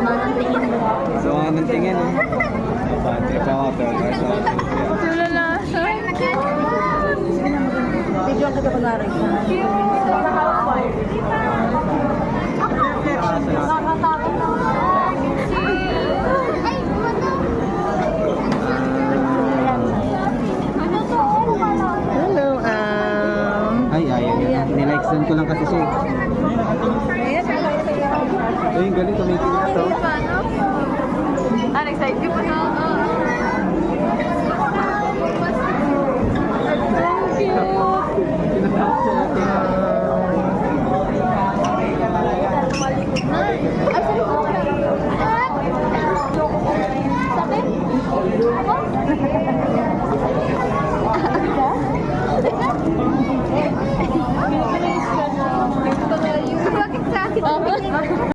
Sama ng tingin eh. Bantay pa ako, pero Tulala siya. Video ang katapanari. Hello, ay, ayaw yan. Nilikes din ko lang kasi siya. Ay, galing tumitingin na to. Paano? Ah, excited po na ako. Thank you.